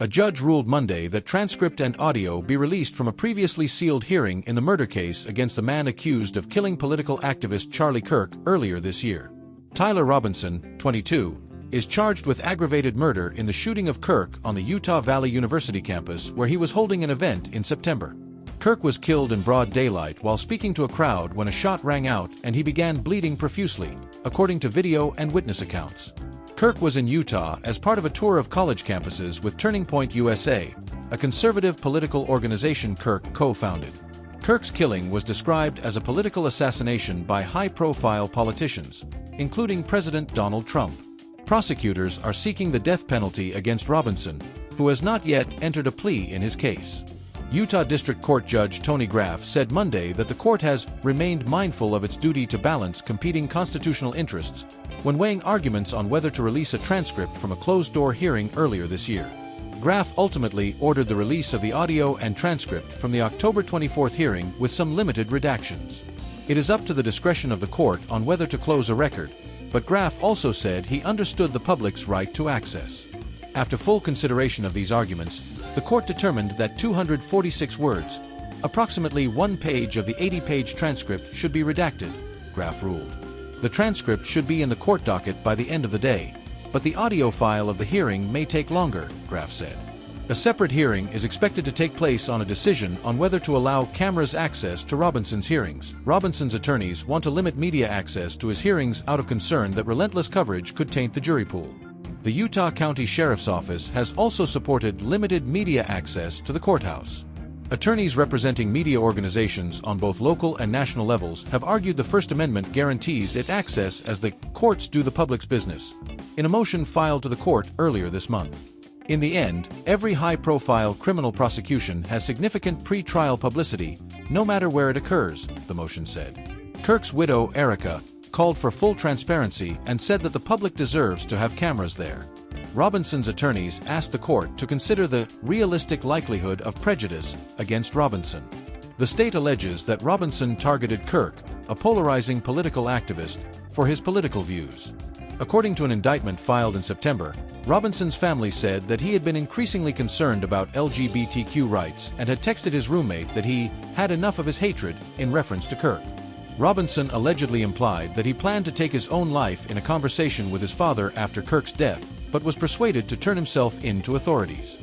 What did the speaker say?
A judge ruled Monday that transcript and audio be released from a previously sealed hearing in the murder case against the man accused of killing political activist Charlie Kirk earlier this year. Tyler Robinson, 22, is charged with aggravated murder in the shooting of Kirk on the Utah Valley University campus where he was holding an event in September. Kirk was killed in broad daylight while speaking to a crowd when a shot rang out and he began bleeding profusely, according to video and witness accounts. Kirk was in Utah as part of a tour of college campuses with Turning Point USA, a conservative political organization Kirk co-founded. Kirk's killing was described as a political assassination by high-profile politicians, including President Donald Trump. Prosecutors are seeking the death penalty against Robinson, who has not yet entered a plea in his case. Utah District Court Judge Tony Graff said Monday that the court has remained mindful of its duty to balance competing constitutional interests when weighing arguments on whether to release a transcript from a closed-door hearing earlier this year. Graff ultimately ordered the release of the audio and transcript from the October 24 hearing with some limited redactions. It is up to the discretion of the court on whether to close a record, but Graff also said he understood the public's right to access. After full consideration of these arguments, the court determined that 246 words, approximately 1 page of the 80-page transcript, should be redacted, Graff ruled. The transcript should be in the court docket by the end of the day, but the audio file of the hearing may take longer, Graff said. A separate hearing is expected to take place on a decision on whether to allow cameras access to Robinson's hearings. Robinson's attorneys want to limit media access to his hearings out of concern that relentless coverage could taint the jury pool. The Utah County Sheriff's Office has also supported limited media access to the courthouse. Attorneys representing media organizations on both local and national levels have argued the First Amendment guarantees it access as the courts do the public's business, in a motion filed to the court earlier this month. In the end, every high-profile criminal prosecution has significant pre-trial publicity, no matter where it occurs, the motion said. Kirk's widow, Erica, called for full transparency and said that the public deserves to have cameras there. Robinson's attorneys asked the court to consider the realistic likelihood of prejudice against Robinson. The state alleges that Robinson targeted Kirk, a polarizing political activist, for his political views. According to an indictment filed in September, Robinson's family said that he had been increasingly concerned about LGBTQ rights and had texted his roommate that he had enough of his hatred in reference to Kirk. Robinson allegedly implied that he planned to take his own life in a conversation with his father after Kirk's death, but was persuaded to turn himself in to authorities.